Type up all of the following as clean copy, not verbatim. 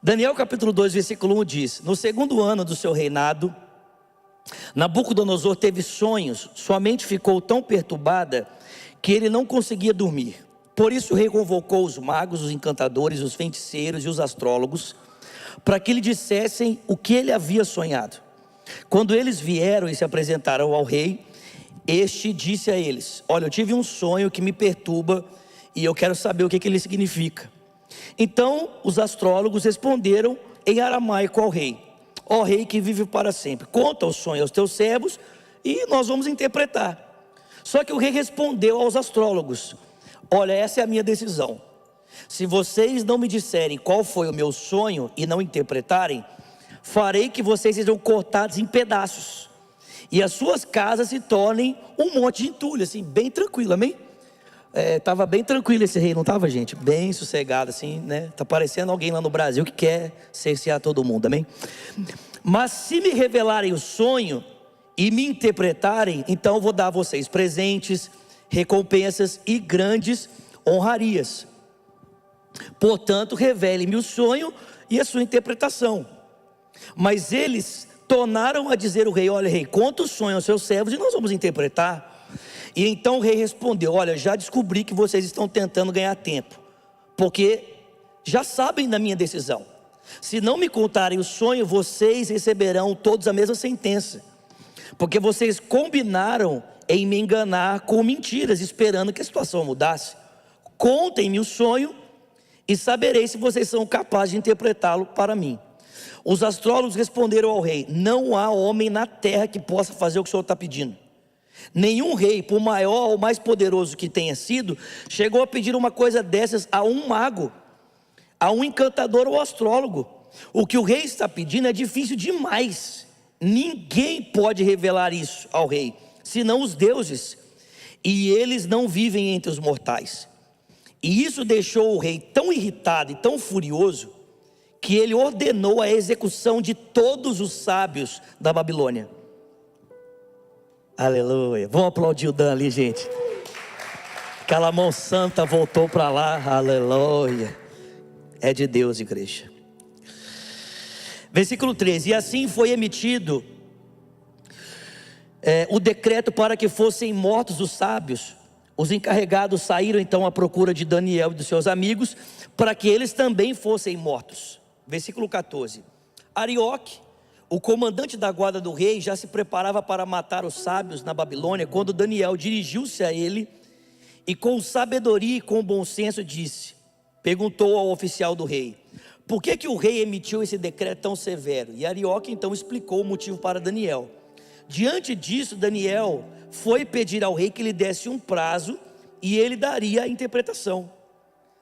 Daniel capítulo 2, versículo 1 diz: no segundo ano do seu reinado, Nabucodonosor teve sonhos, sua mente ficou tão perturbada que ele não conseguia dormir. Por isso o rei convocou os magos, os encantadores, os feiticeiros e os astrólogos, para que lhe dissessem o que ele havia sonhado. Quando eles vieram e se apresentaram ao rei, este disse a eles: olha, eu tive um sonho que me perturba e eu quero saber o que ele significa. Então os astrólogos responderam em aramaico ao rei: ó rei que vive para sempre, conta o sonho aos teus servos e nós vamos interpretar. Só que o rei respondeu aos astrólogos: olha, essa é a minha decisão. Se vocês não me disserem qual foi o meu sonho e não interpretarem, farei que vocês sejam cortados em pedaços e as suas casas se tornem um monte de entulho, assim, bem tranquilo, amém? Estava bem tranquilo esse rei, não estava, gente? Bem sossegado, assim, né? Está parecendo alguém lá no Brasil que quer cercear todo mundo, amém? Mas se me revelarem o sonho e me interpretarem, então eu vou dar a vocês presentes, recompensas e grandes honrarias. Portanto, revele-me o sonho e a sua interpretação. Mas eles tornaram a dizer ao rei: olha, rei, conta o sonho aos seus servos e nós vamos interpretar. E então o rei respondeu: olha, já descobri que vocês estão tentando ganhar tempo, porque já sabem da minha decisão. Se não me contarem o sonho, vocês receberão todos a mesma sentença, porque vocês combinaram em me enganar com mentiras, esperando que a situação mudasse. Contem-me o sonho e saberei se vocês são capazes de interpretá-lo para mim. Os astrólogos responderam ao rei: não há homem na terra que possa fazer o que o senhor está pedindo. Nenhum rei, por maior ou mais poderoso que tenha sido, chegou a pedir uma coisa dessas a um mago, a um encantador ou astrólogo. O que o rei está pedindo é difícil demais. Ninguém pode revelar isso ao rei, senão os deuses, e eles não vivem entre os mortais. E isso deixou o rei tão irritado e tão furioso, que ele ordenou a execução de todos os sábios da Babilônia. Aleluia, vamos aplaudir o Dan ali, gente. Aquela mão santa voltou para lá, aleluia. É de Deus, igreja. Versículo 13: e assim foi emitido o decreto para que fossem mortos os sábios. Os encarregados saíram então à procura de Daniel e dos seus amigos, para que eles também fossem mortos. Versículo 14: Arioque, o comandante da guarda do rei, já se preparava para matar os sábios na Babilônia, quando Daniel dirigiu-se a ele e com sabedoria e com bom senso perguntou ao oficial do rei: por que o rei emitiu esse decreto tão severo? E Arioque então explicou o motivo para Daniel. Diante disso, Daniel foi pedir ao rei que lhe desse um prazo e ele daria a interpretação.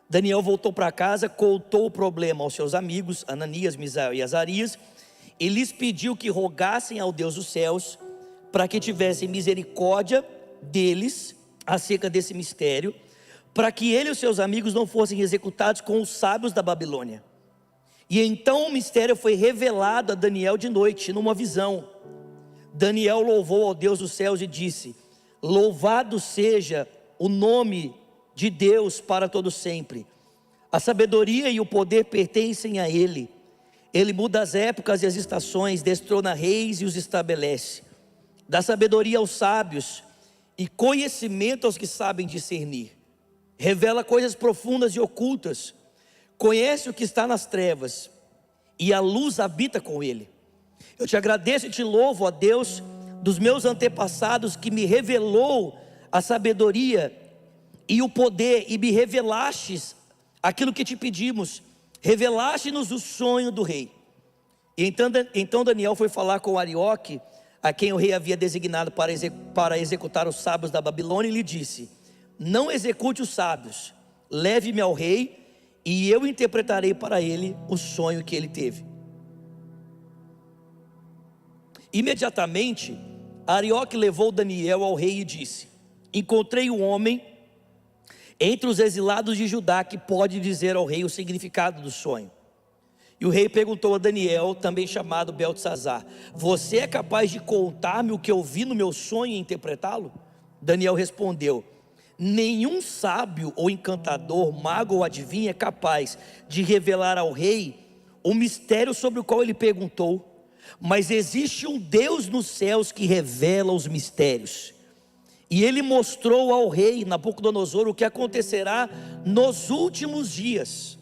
Daniel voltou para casa, contou o problema aos seus amigos Ananias, Misael e Azarias, e lhes pediu que rogassem ao Deus dos céus para que tivessem misericórdia deles acerca desse mistério, para que ele e os seus amigos não fossem executados com os sábios da Babilônia. E então o mistério foi revelado a Daniel de noite, numa visão. Daniel louvou ao Deus dos céus e disse: louvado seja o nome de Deus para todo sempre. A sabedoria e o poder pertencem a Ele. Ele muda as épocas e as estações, destrona reis e os estabelece. Dá sabedoria aos sábios e conhecimento aos que sabem discernir. Revela coisas profundas e ocultas. Conhece o que está nas trevas e a luz habita com ele. Eu te agradeço e te louvo, ó Deus dos meus antepassados, que me revelou a sabedoria e o poder, e me revelastes aquilo que te pedimos. Revelaste-nos o sonho do rei. E então Daniel foi falar com Arioque, a quem o rei havia designado para executar os sábios da Babilônia, e lhe disse: não execute os sábios, leve-me ao rei, e eu interpretarei para ele o sonho que ele teve. Imediatamente Arioque levou Daniel ao rei e disse: encontrei um homem entre os exilados de Judá que pode dizer ao rei o significado do sonho. E o rei perguntou a Daniel, também chamado Beltesazar: você é capaz de contar-me o que eu vi no meu sonho e interpretá-lo? Daniel respondeu: nenhum sábio ou encantador, mago ou adivinho é capaz de revelar ao rei o mistério sobre o qual ele perguntou, mas existe um Deus nos céus que revela os mistérios. E ele mostrou ao rei Nabucodonosor o que acontecerá nos últimos dias.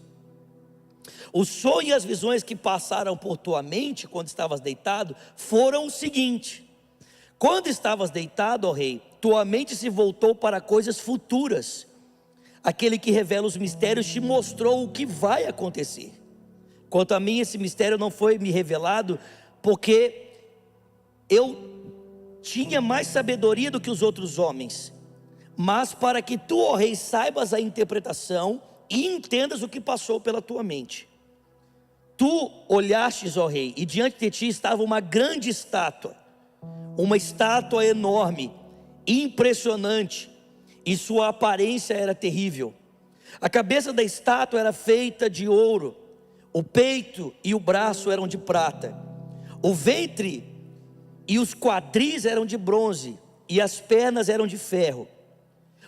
O sonho e as visões que passaram por tua mente quando estavas deitado foram o seguinte: quando estavas deitado, ó rei, tua mente se voltou para coisas futuras. Aquele que revela os mistérios te mostrou o que vai acontecer. Quanto a mim, esse mistério não foi me revelado, porque eu tinha mais sabedoria do que os outros homens, mas para que tu, ó rei, saibas a interpretação e entendas o que passou pela tua mente. Tu olhastes, ó rei, e diante de ti estava uma grande estátua, uma estátua enorme, impressionante, e sua aparência era terrível. A cabeça da estátua era feita de ouro, o peito e o braço eram de prata, o ventre e os quadris eram de bronze, e as pernas eram de ferro.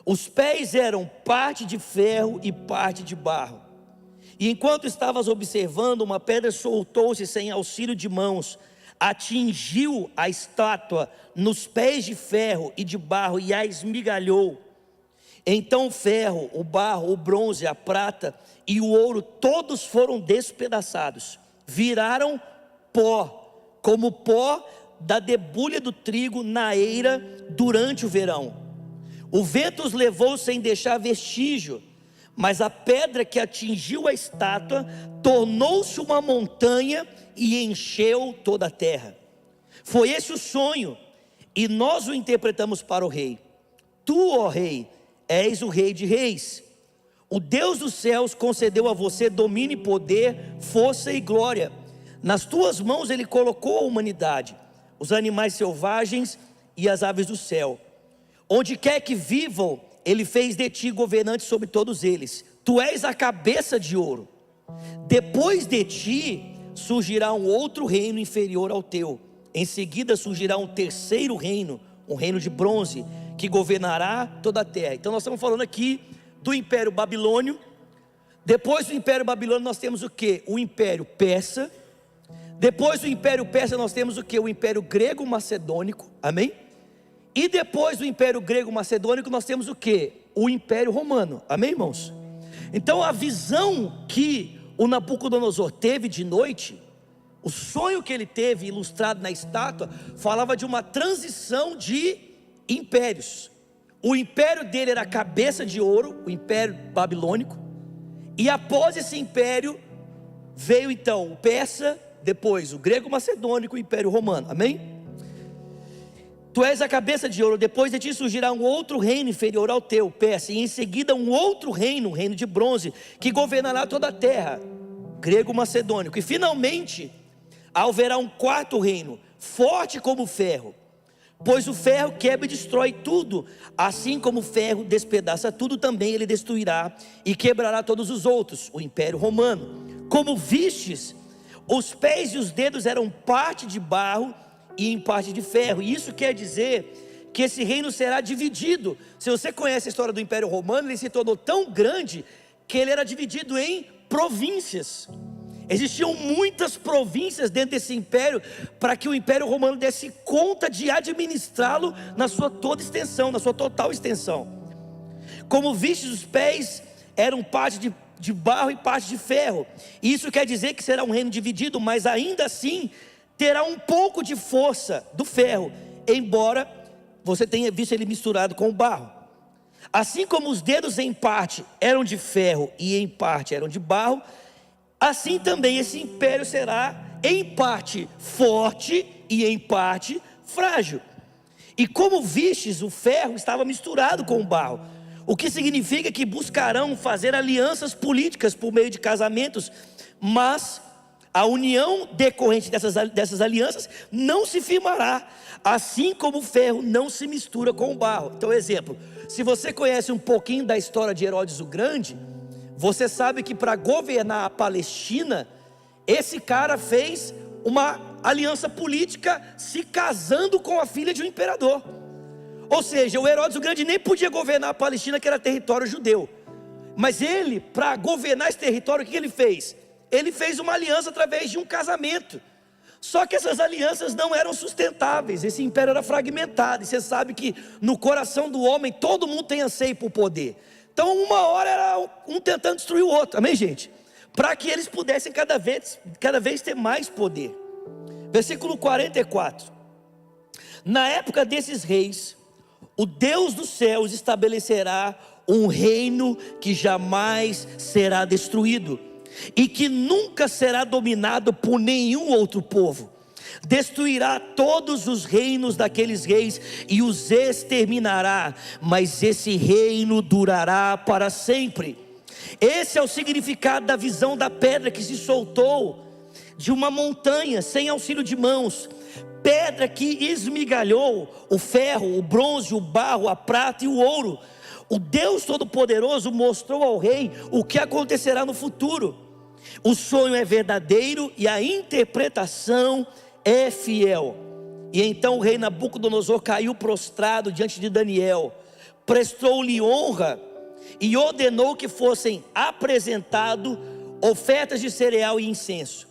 Os pés eram parte de ferro e parte de barro. E enquanto estavas observando, uma pedra soltou-se sem auxílio de mãos, atingiu a estátua nos pés de ferro e de barro e a esmigalhou. Então o ferro, o barro, o bronze, a prata e o ouro, todos foram despedaçados, viraram pó, como pó da debulha do trigo na eira durante o verão. O vento os levou sem deixar vestígio, mas a pedra que atingiu a estátua tornou-se uma montanha e encheu toda a terra. Foi esse o sonho, e nós o interpretamos para o rei. Tu, ó rei, és o rei de reis. O Deus dos céus concedeu a você domínio e poder, força e glória. Nas tuas mãos ele colocou a humanidade, os animais selvagens e as aves do céu. Onde quer que vivam, ele fez de ti governante sobre todos eles. Tu és a cabeça de ouro. Depois de ti surgirá um outro reino inferior ao teu. Em seguida surgirá um terceiro reino, um reino de bronze, que governará toda a terra. Então nós estamos falando aqui do Império Babilônio. Depois do Império Babilônio nós temos o que? O Império Persa. Depois do Império Persa nós temos o que? O Império Grego Macedônico, amém? E depois do Império Grego Macedônico nós temos o que? O Império Romano, amém, irmãos? Então a visão que o Nabucodonosor teve de noite, o sonho que ele teve ilustrado na estátua, falava de uma transição de impérios. O império dele era a cabeça de ouro, o Império Babilônico, e após esse império veio então o Persa, depois o Grego Macedônico e o Império Romano, amém? Tu és a cabeça de ouro, depois de ti surgirá um outro reino inferior ao teu, Persa, e em seguida um outro reino, um reino de bronze, que governará toda a terra, Grego Macedônico, e finalmente haverá um quarto reino, forte como o ferro, pois o ferro quebra e destrói tudo, assim como o ferro despedaça tudo, também ele destruirá e quebrará todos os outros, o Império Romano. Como vistes, os pés e os dedos eram parte de barro e em parte de ferro, e isso quer dizer que esse reino será dividido. Se você conhece a história do Império Romano, ele se tornou tão grande que ele era dividido em províncias. Existiam muitas províncias dentro desse império, para que o Império Romano desse conta de administrá-lo na sua toda extensão, na sua total extensão. Como vistes, os pés eram parte de barro e parte de ferro. Isso quer dizer que será um reino dividido, mas ainda assim terá um pouco de força do ferro, embora você tenha visto ele misturado com o barro. Assim como os dedos em parte eram de ferro e em parte eram de barro, assim também esse império será em parte forte e em parte frágil. E como vistes, o ferro estava misturado com o barro, o que significa que buscarão fazer alianças políticas por meio de casamentos, mas a união decorrente dessas alianças não se firmará, assim como o ferro não se mistura com o barro. Então, exemplo, se você conhece um pouquinho da história de Herodes o Grande, você sabe que para governar a Palestina, esse cara fez uma aliança política se casando com a filha de um imperador. Ou seja, o Herodes o Grande nem podia governar a Palestina, que era território judeu. Mas ele, para governar esse território, o que ele fez? ele fez uma aliança através de um casamento. Só que essas alianças não eram sustentáveis, esse império era fragmentado. E você sabe que no coração do homem todo mundo tem anseio por poder. Então uma hora era um tentando destruir o outro, amém, gente? Para que eles pudessem cada vez ter mais poder. Versículo 44. Na época desses reis, o Deus dos céus estabelecerá um reino que jamais será destruído e que nunca será dominado por nenhum outro povo. Destruirá todos os reinos daqueles reis e os exterminará, mas esse reino durará para sempre. Esse é o significado da visão da pedra que se soltou de uma montanha sem auxílio de mãos, pedra que esmigalhou o ferro, o bronze, o barro, a prata e o ouro. O Deus Todo-Poderoso mostrou ao rei o que acontecerá no futuro. O sonho é verdadeiro e a interpretação é fiel. E então o rei Nabucodonosor caiu prostrado diante de Daniel, prestou-lhe honra e ordenou que fossem apresentadas ofertas de cereal e incenso.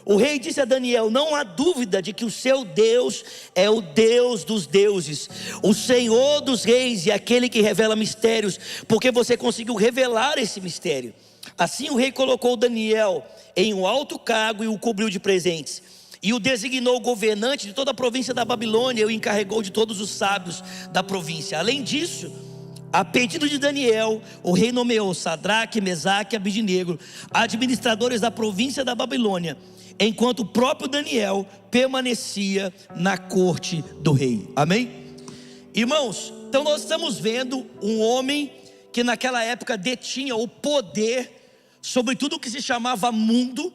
O rei disse a Daniel: não há dúvida de que o seu Deus é o Deus dos deuses, o Senhor dos reis e aquele que revela mistérios, porque você conseguiu revelar esse mistério. Assim o rei colocou Daniel em um alto cargo e o cobriu de presentes, e o designou governante de toda a província da Babilônia, e o encarregou de todos os sábios da província. Além disso, a pedido de Daniel, o rei nomeou Sadraque, Mesaque e Abidnego administradores da província da Babilônia, enquanto o próprio Daniel permanecia na corte do rei. Amém? Irmãos, então nós estamos vendo um homem que naquela época detinha o poder sobre tudo o que se chamava mundo,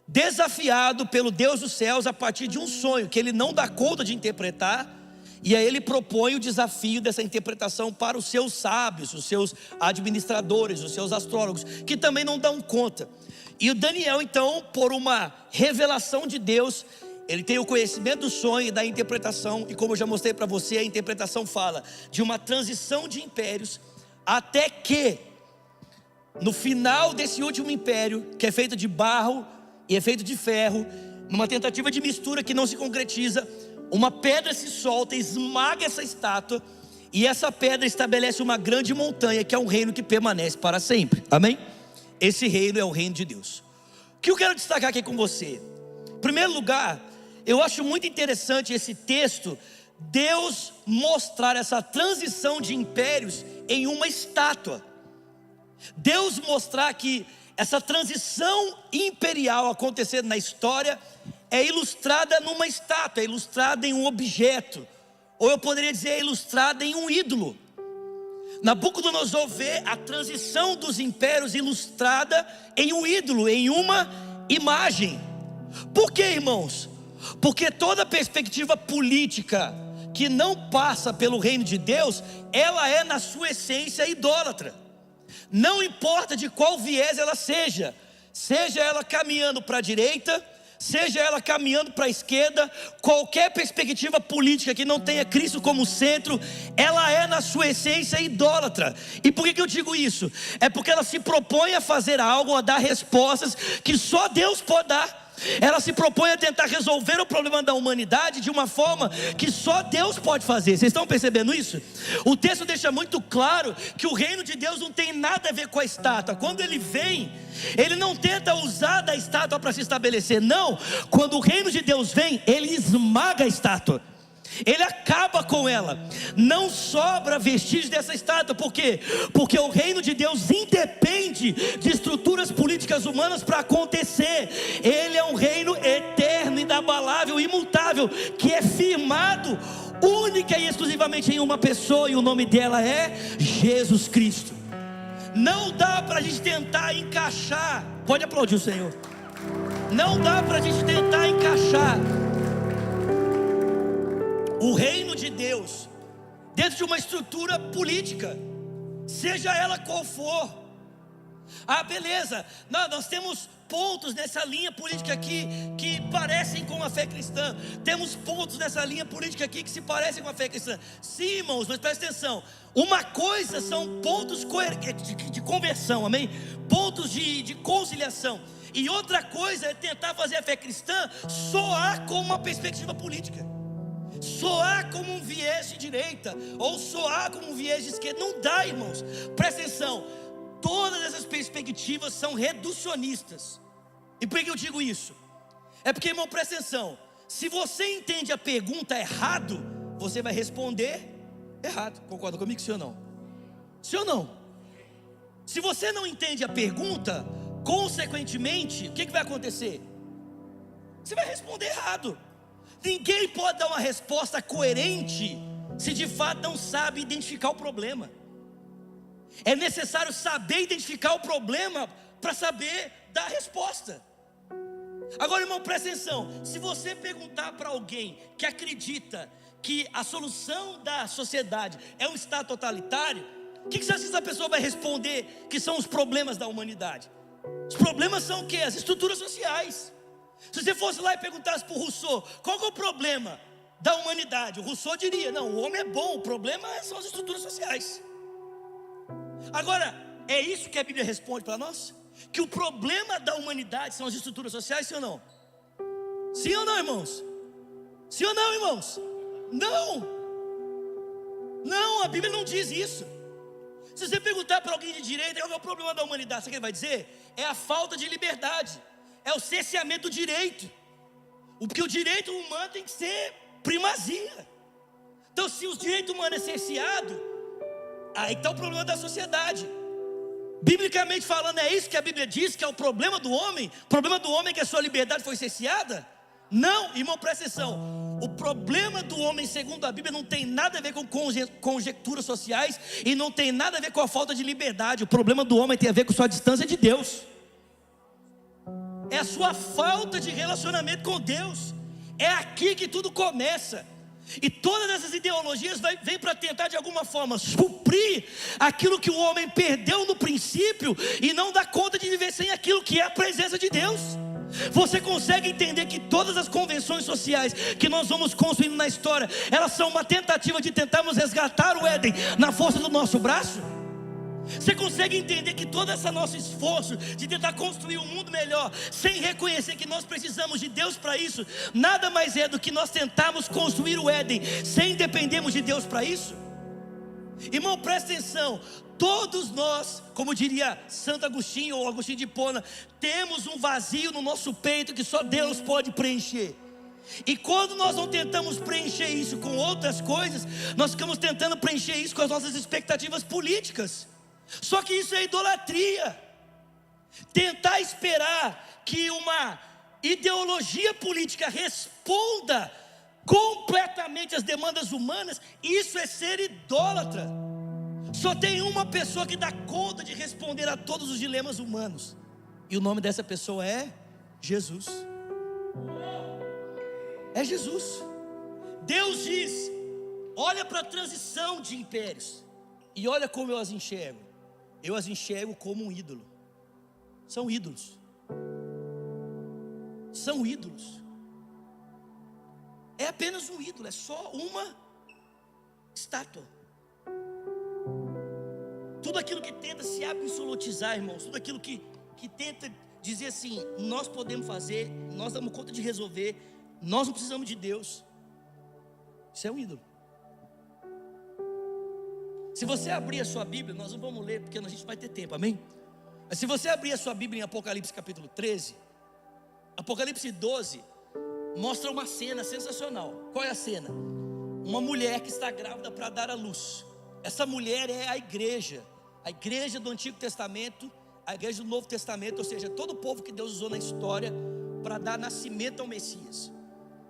desafiado pelo Deus dos céus a partir de um sonho que ele não dá conta de interpretar. E aí ele propõe o desafio dessa interpretação para os seus sábios, os seus administradores, os seus astrólogos, que também não dão conta. E o Daniel então, por uma revelação de Deus, ele tem o conhecimento do sonho e da interpretação. E como eu já mostrei para você, a interpretação fala de uma transição de impérios, até que no final desse último império, que é feito de barro e é feito de ferro, numa tentativa de mistura que não se concretiza, uma pedra se solta, esmaga essa estátua, e essa pedra estabelece uma grande montanha, que é um reino que permanece para sempre. Amém? Esse reino é o reino de Deus. O que eu quero destacar aqui com você? Em primeiro lugar, eu acho muito interessante esse texto, Deus mostrar essa transição de impérios em uma estátua. Deus mostrar que essa transição imperial acontecendo na história é ilustrada numa estátua, é ilustrada em um objeto, ou eu poderia dizer, é ilustrada em um ídolo. Nabucodonosor vê a transição dos impérios ilustrada em um ídolo, em uma imagem. Por quê, irmãos? Porque toda perspectiva política que não passa pelo reino de Deus, ela é na sua essência idólatra. Não importa de qual viés ela seja ela caminhando para a direita, seja ela caminhando para a esquerda, qualquer perspectiva política que não tenha Cristo como centro, ela é na sua essência idólatra. E por que eu digo isso? É porque ela se propõe a fazer algo, a dar respostas que só Deus pode dar. Ela se propõe a tentar resolver o problema da humanidade de uma forma que só Deus pode fazer. Vocês estão percebendo isso? O texto deixa muito claro que o reino de Deus não tem nada a ver com a estátua. Quando ele vem, ele não tenta usar da estátua para se estabelecer. Não, quando o reino de Deus vem, ele esmaga a estátua, ele acaba com ela. Não sobra vestígio dessa estátua. Por quê? Porque o reino de Deus independe de estruturas políticas humanas para acontecer. Ele é um reino eterno, inabalável, imutável, que é firmado única e exclusivamente em uma pessoa, e o nome dela é Jesus Cristo. Não dá para a gente tentar encaixar. Pode aplaudir o Senhor. Não dá para a gente tentar encaixar o reino de Deus dentro de uma estrutura política, seja ela qual for. Ah, beleza, nós temos pontos nessa linha política aqui que parecem com a fé cristã. Temos pontos nessa linha política aqui que se parecem com a fé cristã. Sim, irmãos, mas presta atenção. Uma coisa são pontos de conversão, amém? Pontos de conciliação. E outra coisa é tentar fazer a fé cristã soar como uma perspectiva política, soar como um viés de direita, ou soar como um viés de esquerda. Não dá, irmãos. Presta atenção, todas essas perspectivas são reducionistas. E por que eu digo isso? É porque, irmão, presta atenção, se você entende a pergunta errado, você vai responder errado. Concorda comigo, sim ou não? Sim ou não? Se você não entende a pergunta, consequentemente, o que vai acontecer? Você vai responder errado. Ninguém pode dar uma resposta coerente se de fato não sabe identificar o problema. É necessário saber identificar o problema para saber dar a resposta. Agora, irmão, presta atenção. Se você perguntar para alguém que acredita que a solução da sociedade é um estado totalitário, o que você acha que essa pessoa vai responder que são os problemas da humanidade? Os problemas são o quê? As estruturas sociais. Se você fosse lá e perguntasse para o Rousseau, qual que é o problema da humanidade? O Rousseau diria, não, o homem é bom, o problema são as estruturas sociais. Agora, é isso que a Bíblia responde para nós? Que o problema da humanidade são as estruturas sociais, sim ou não? Sim ou não, irmãos? Sim ou não, irmãos? Não! Não, a Bíblia não diz isso. Se você perguntar para alguém de direita, qual é o problema da humanidade? Sabe o que ele vai dizer? É a falta de liberdade, é o cerceamento do direito. Porque o direito humano tem que ser primazia. Então, se o direito humano é cerceado, aí está o problema da sociedade. Biblicamente falando, é isso que a Bíblia diz, que é o problema do homem? O problema do homem é que a sua liberdade foi cerceada? Não, irmão, presta atenção. O problema do homem, segundo a Bíblia, não tem nada a ver com conjecturas sociais e não tem nada a ver com a falta de liberdade. O problema do homem tem a ver com sua distância de Deus. É a sua falta de relacionamento com Deus. É aqui que tudo começa. E todas essas ideologias vêm para tentar de alguma forma suprir aquilo que o homem perdeu no princípio e não dá conta de viver sem aquilo que é a presença de Deus. Você consegue entender que todas as convenções sociais que nós vamos construindo na história, elas são uma tentativa de tentarmos resgatar o Éden na força do nosso braço? Você consegue entender que todo esse nosso esforço de tentar construir um mundo melhor, sem reconhecer que nós precisamos de Deus para isso, nada mais é do que nós tentarmos construir o Éden, sem dependermos de Deus para isso? Irmão, presta atenção, todos nós, como diria Santo Agostinho ou Agostinho de Hipona, temos um vazio no nosso peito que só Deus pode preencher. E quando nós não tentamos preencher isso com outras coisas, nós ficamos tentando preencher isso com as nossas expectativas políticas. Só que isso é idolatria. Tentar esperar que uma ideologia política responda completamente às demandas humanas, isso é ser idólatra. Só tem uma pessoa que dá conta de responder a todos os dilemas humanos, e o nome dessa pessoa é Jesus. É Jesus. Deus diz: olha para a transição de impérios e olha como eu as enxergo. Eu as enxergo como um ídolo. São ídolos. São ídolos. É apenas um ídolo, é só uma estátua. Tudo aquilo que tenta se absolutizar, irmãos, tudo aquilo que tenta dizer assim, nós podemos fazer, nós damos conta de resolver, nós não precisamos de Deus, isso é um ídolo. Se você abrir a sua Bíblia, nós não vamos ler porque a gente vai ter tempo, amém? Mas se você abrir a sua Bíblia em Apocalipse capítulo 13, Apocalipse 12 mostra uma cena sensacional. Qual é a cena? Uma mulher que está grávida para dar à luz. Essa mulher é a igreja do Antigo Testamento, a igreja do Novo Testamento, ou seja, todo o povo que Deus usou na história para dar nascimento ao Messias.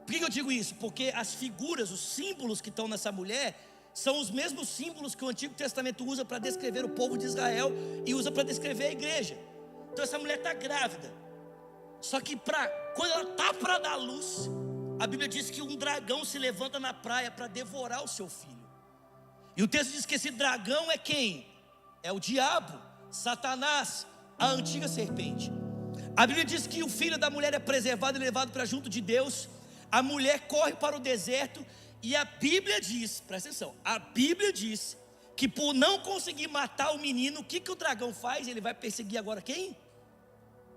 Por que eu digo isso? Porque as figuras, os símbolos que estão nessa mulher são os mesmos símbolos que o Antigo Testamento usa para descrever o povo de Israel e usa para descrever a igreja. Então essa mulher está grávida. Só que quando ela está para dar luz, a Bíblia diz que um dragão se levanta na praia para devorar o seu filho. E o texto diz que esse dragão é quem? É o diabo, Satanás, a antiga serpente. A Bíblia diz que o filho da mulher é preservado e levado para junto de Deus. A mulher corre para o deserto. E a Bíblia diz, presta atenção, a Bíblia diz que por não conseguir matar o menino, o que o dragão faz? Ele vai perseguir agora quem?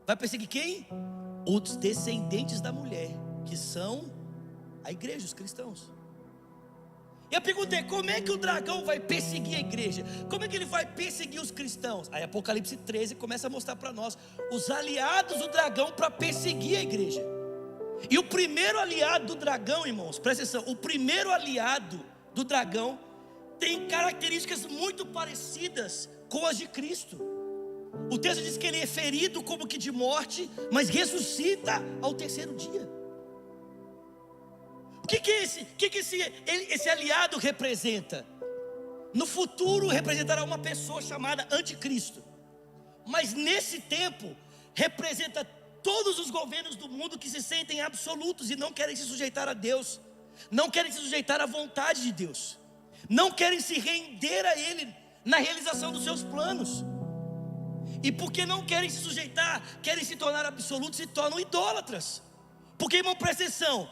Vai perseguir quem? Os descendentes da mulher, que são a igreja, os cristãos. E eu perguntei, como é que o dragão vai perseguir a igreja? Como é que ele vai perseguir os cristãos? Aí Apocalipse 13 começa a mostrar para nós os aliados do dragão para perseguir a igreja. E o primeiro aliado do dragão, irmãos, presta atenção, o primeiro aliado do dragão tem características muito parecidas com as de Cristo. O texto diz que ele é ferido como que de morte, mas ressuscita ao terceiro dia. O que esse aliado representa? No futuro representará uma pessoa chamada Anticristo. Mas nesse tempo representa todos os governos do mundo que se sentem absolutos e não querem se sujeitar a Deus, não querem se sujeitar à vontade de Deus, não querem se render a Ele na realização dos seus planos. E porque não querem se sujeitar, querem se tornar absolutos, se tornam idólatras. Porque, irmão, presta atenção,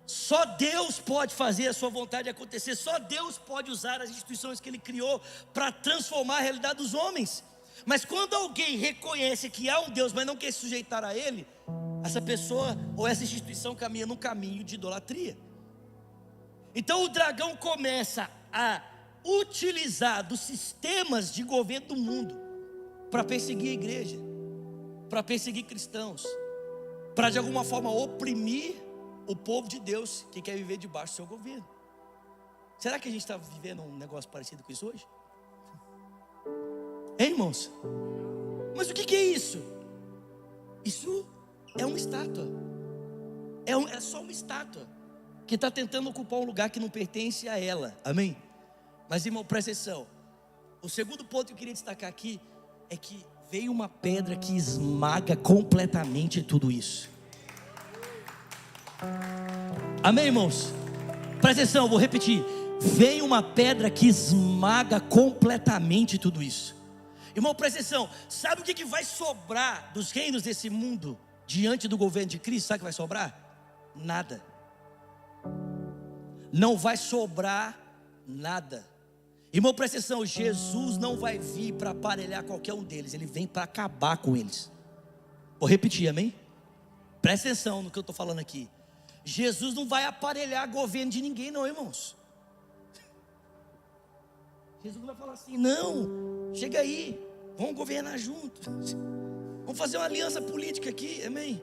só Deus pode fazer a sua vontade acontecer, só Deus pode usar as instituições que Ele criou para transformar a realidade dos homens. Mas quando alguém reconhece que há um Deus, mas não quer se sujeitar a Ele, essa pessoa ou essa instituição caminha num caminho de idolatria. Então o dragão começa a utilizar dos sistemas de governo do mundo para perseguir a igreja, para perseguir cristãos, para de alguma forma oprimir o povo de Deus que quer viver debaixo do seu governo. Será que a gente está vivendo um negócio parecido com isso hoje? Hein, irmãos? Mas o que é isso? Isso é uma estátua. É só uma estátua que está tentando ocupar um lugar que não pertence a ela. Amém? Mas, irmão, presta atenção. O segundo ponto que eu queria destacar aqui é que veio uma pedra que esmaga completamente tudo isso. Amém, irmãos? Presta atenção, eu vou repetir. Veio uma pedra que esmaga completamente tudo isso. Irmão, presta atenção. Sabe o que vai sobrar dos reinos desse mundo diante do governo de Cristo? Sabe o que vai sobrar? Nada. Não vai sobrar nada. Irmão, presta atenção. Jesus não vai vir para aparelhar qualquer um deles. Ele vem para acabar com eles. Vou repetir, amém? Presta atenção no que eu estou falando aqui. Jesus não vai aparelhar governo de ninguém não, irmãos. Jesus não vai falar assim, não, chega aí, vamos governar juntos, vamos fazer uma aliança política aqui, amém?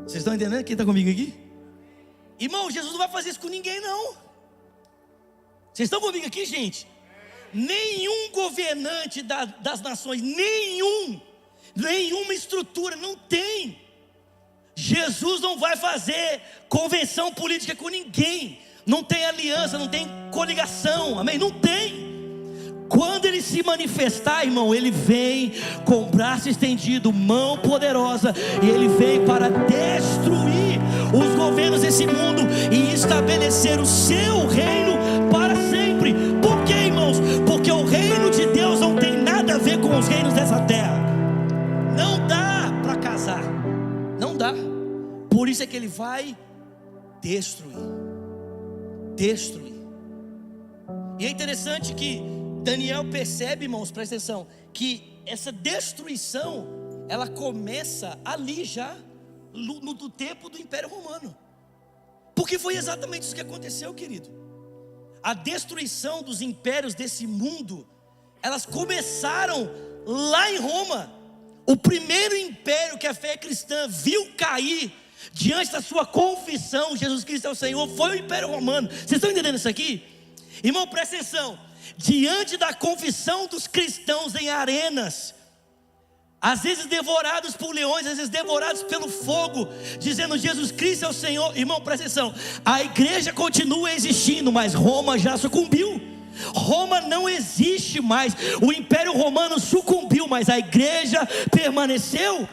Vocês estão entendendo quem está comigo aqui? Irmão, Jesus não vai fazer isso com ninguém não. Vocês estão comigo aqui, gente? Nenhum governante das nações, nenhuma estrutura, não tem. Jesus não vai fazer convenção política com ninguém. Não tem aliança, não tem coligação, amém? Não tem. Quando Ele se manifestar, irmão, Ele vem com braço estendido, mão poderosa, e Ele vem para destruir os governos desse mundo e estabelecer o seu reino para sempre. Por quê, irmãos? Porque o reino de Deus não tem nada a ver com os reinos dessa terra. Não dá para casar, não dá. Por isso é que Ele vai destruir. E é interessante que Daniel percebe, irmãos, presta atenção, que essa destruição, ela começa ali já, no tempo do Império Romano. Porque foi exatamente isso que aconteceu, querido. A destruição dos impérios desse mundo, elas começaram lá em Roma. O primeiro império que a fé cristã viu cair diante da sua confissão, Jesus Cristo é o Senhor, foi o Império Romano. Vocês estão entendendo isso aqui? Irmão, presta atenção. Diante da confissão dos cristãos em arenas, às vezes devorados por leões, às vezes devorados pelo fogo, dizendo Jesus Cristo é o Senhor. Irmão, presta atenção. A igreja continua existindo, mas Roma já sucumbiu. Roma não existe mais. O Império Romano sucumbiu, mas a igreja permaneceu.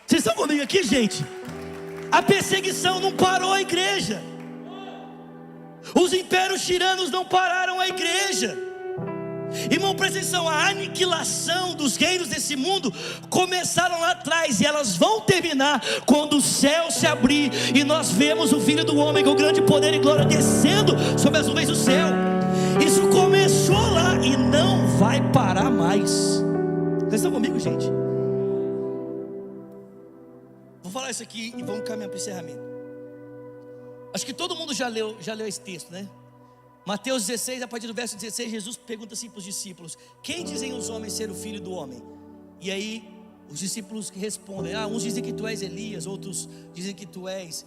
Vocês estão comigo aqui, gente? A perseguição não parou a igreja. Os impérios tiranos não pararam a igreja. Irmão, presta atenção, a aniquilação dos reinos desse mundo começaram lá atrás, e elas vão terminar quando o céu se abrir e nós vemos o Filho do Homem com grande poder e glória descendo sobre as nuvens do céu. Isso começou lá e não vai parar mais. Vocês estão comigo, gente? falar isso aqui e vamos caminhar para o encerramento. Acho que todo mundo já leu esse texto, né? Mateus 16, a partir do verso 16, Jesus pergunta assim para os discípulos: quem dizem os homens ser o filho do homem? E aí os discípulos respondem: uns dizem que tu és Elias, outros dizem que tu és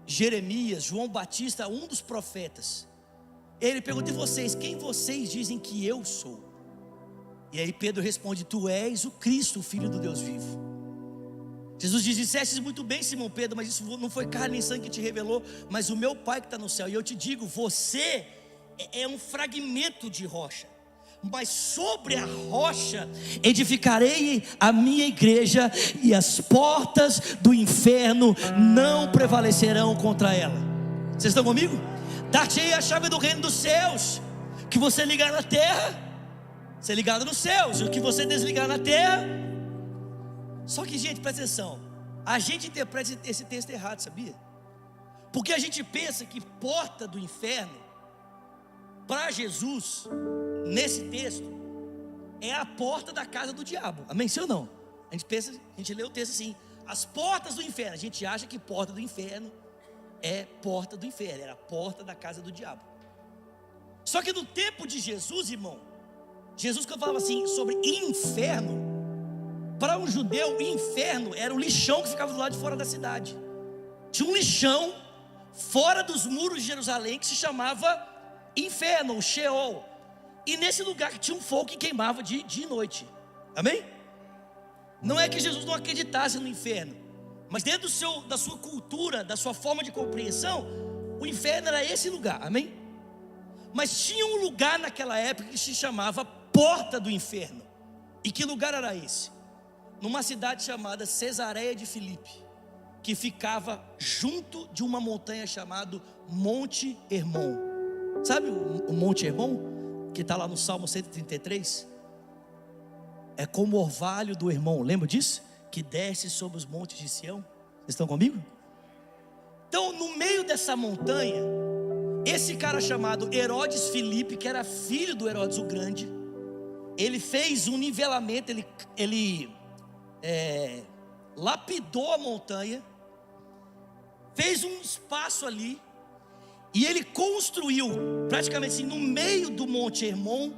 Jeremias, João Batista, um dos profetas. Ele pergunta: e vocês, quem vocês dizem que eu sou? E aí Pedro responde: tu és o Cristo, o Filho do Deus vivo. Jesus diz: dissestes muito bem, Simão Pedro, mas isso não foi carne nem sangue que te revelou, mas o meu Pai que está no céu. E eu te digo, você é um fragmento de rocha, mas sobre a rocha edificarei a minha igreja, e as portas do inferno não prevalecerão contra ela. Vocês estão comigo? Dar-te-ei a chave do reino dos céus. O que você ligar na terra, ser ligado nos céus, o que você desligar na terra. Só que, gente, presta atenção, a gente interpreta esse texto errado, sabia? Porque a gente pensa que porta do inferno, para Jesus, nesse texto, é a porta da casa do diabo. Amém? Sim ou não? A gente lê o texto assim: as portas do inferno. A gente acha que porta do inferno é porta do inferno, era a porta da casa do diabo. Só que no tempo de Jesus, irmão, Jesus, quando falava assim sobre inferno, para um judeu, o inferno era o lixão que ficava do lado de fora da cidade. Tinha um lixão fora dos muros de Jerusalém que se chamava inferno, o Sheol. E nesse lugar tinha um fogo que queimava de dia e noite. Amém? Não é que Jesus não acreditasse no inferno, mas dentro da sua cultura, da sua forma de compreensão, o inferno era esse lugar. Amém? Mas tinha um lugar naquela época que se chamava Porta do Inferno. E que lugar era esse? Numa cidade chamada Cesareia de Filipe, que ficava junto de uma montanha chamada Monte Hermon. Sabe o Monte Hermon, que está lá no Salmo 133? É como o orvalho do Hermon, lembra disso? Que desce sobre os montes de Sião. Vocês estão comigo? Então, no meio dessa montanha, esse cara chamado Herodes Filipe, que era filho do Herodes o Grande, ele fez um nivelamento, ele lapidou a montanha, fez um espaço ali, e ele construiu, praticamente assim, no meio do Monte Hermon,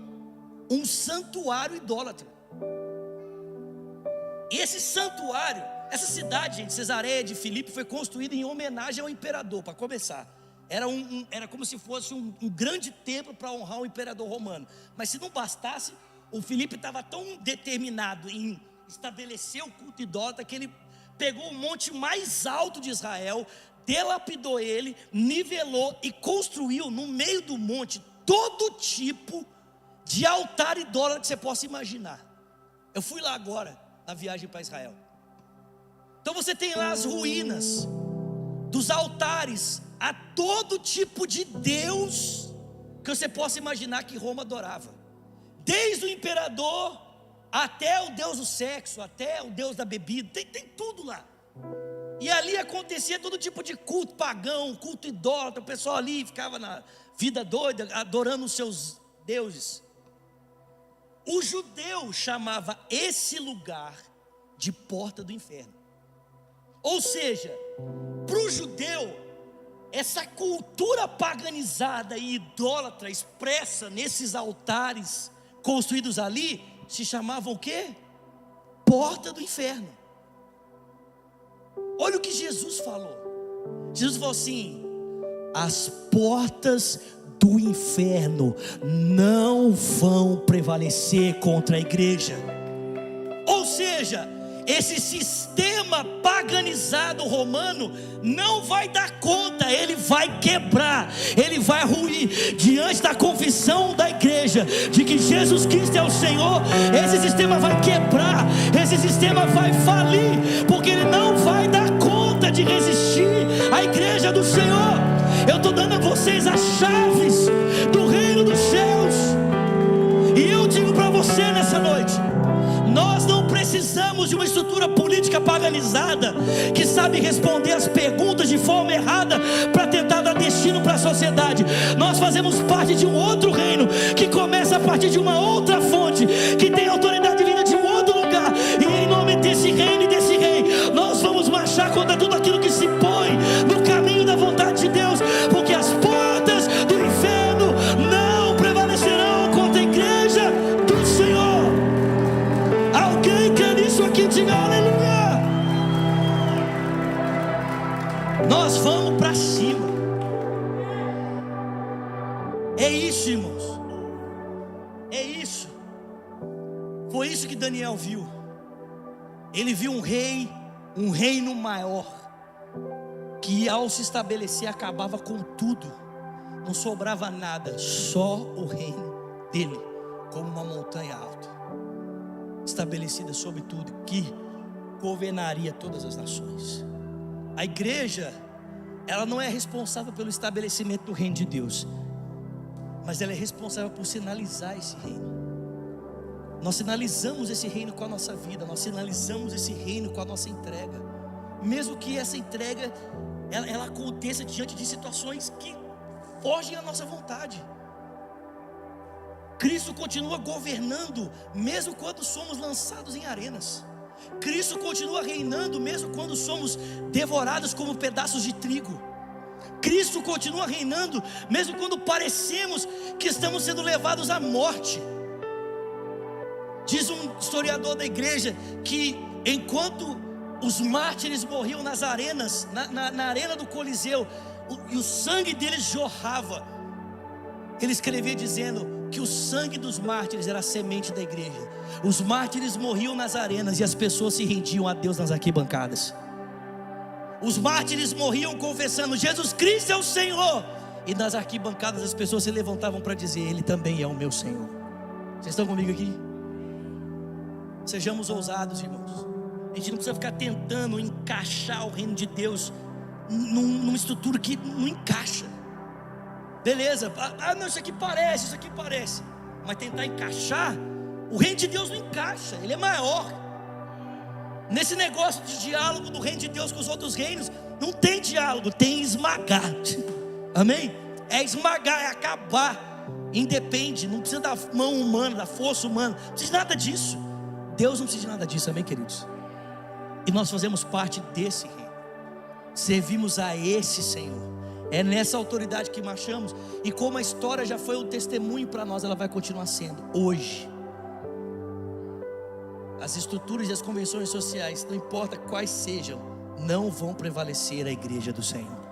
um santuário idólatra. E esse santuário, essa cidade, gente, Cesareia de Filipe, foi construída em homenagem ao imperador, para começar. Era como se fosse um grande templo para honrar o imperador romano. Mas se não bastasse, o Filipe estava tão determinado em estabelecer o culto idólatra que ele pegou o monte mais alto de Israel, delapidou ele, nivelou e construiu no meio do monte todo tipo de altar idólatra que você possa imaginar. Eu fui lá agora, na viagem para Israel. Então você tem lá as ruínas dos altares a todo tipo de Deus que você possa imaginar que Roma adorava, desde o imperador até o Deus do sexo, até o Deus da bebida, tem tudo lá. E ali acontecia todo tipo de culto pagão, culto idólatra. O pessoal ali ficava na vida doida, adorando os seus deuses. O judeu chamava esse lugar de porta do inferno. Ou seja, para o judeu, essa cultura paganizada e idólatra expressa nesses altares construídos ali, se chamavam o quê? Porta do inferno. Olha o que Jesus falou. Jesus falou assim: as portas do inferno não vão prevalecer contra a igreja. Ou seja, esse sistema paganizado romano não vai dar conta, ele vai quebrar, ele vai ruir diante da confissão da igreja de que Jesus Cristo é o Senhor. Esse sistema vai quebrar, esse sistema vai falir, porque ele não vai dar conta de resistir à igreja do Senhor. Eu estou dando a vocês as chaves do reino dos céus, e eu digo para você nessa noite: nós não precisamos de uma estrutura política paganizada que sabe responder as perguntas de forma errada para tentar dar destino para a sociedade. Nós fazemos parte de um outro reino que começa a partir de uma outra fonte, que tem autoridade vinda de um outro lugar, e em nome desse reino e desse rei, nós vamos Nós vamos para cima. É isso, irmãos. É isso. Foi isso que Daniel viu. Ele viu um rei, um reino maior, que ao se estabelecer acabava com tudo. Não sobrava nada, só o reino dele, como uma montanha alta, estabelecida sobre tudo, que governaria todas as nações. A igreja, ela não é responsável pelo estabelecimento do reino de Deus, mas ela é responsável por sinalizar esse reino. Nós sinalizamos esse reino com a nossa vida, nós sinalizamos esse reino com a nossa entrega, mesmo que essa entrega ela aconteça diante de situações que fogem à nossa vontade. Cristo continua governando, mesmo quando somos lançados em arenas. Cristo continua reinando, mesmo quando somos devorados como pedaços de trigo. Cristo continua reinando, mesmo quando parecemos que estamos sendo levados à morte. Diz um historiador da igreja que enquanto os mártires morriam nas arenas, na arena do Coliseu, e o sangue deles jorrava, ele escrevia dizendo que o sangue dos mártires era a semente da igreja. Os mártires morriam nas arenas e as pessoas se rendiam a Deus nas arquibancadas. Os mártires morriam confessando: Jesus Cristo é o Senhor. E nas arquibancadas as pessoas se levantavam para dizer: Ele também é o meu Senhor. Vocês estão comigo aqui? Sejamos ousados, irmãos. A gente não precisa ficar tentando encaixar o reino de Deus numa estrutura que não encaixa. Beleza, não, isso aqui parece. Mas tentar encaixar, o reino de Deus não encaixa, ele é maior. Nesse negócio de diálogo do reino de Deus com os outros reinos, não tem diálogo, tem esmagar. Amém? É esmagar, é acabar. Independe, não precisa da mão humana, da força humana, não precisa de nada disso. Deus não precisa de nada disso, amém, queridos? E nós fazemos parte desse reino, servimos a esse Senhor. É nessa autoridade que marchamos. E como a história já foi um testemunho para nós, ela vai continuar sendo hoje. As estruturas e as convenções sociais, não importa quais sejam, não vão prevalecer a igreja do Senhor.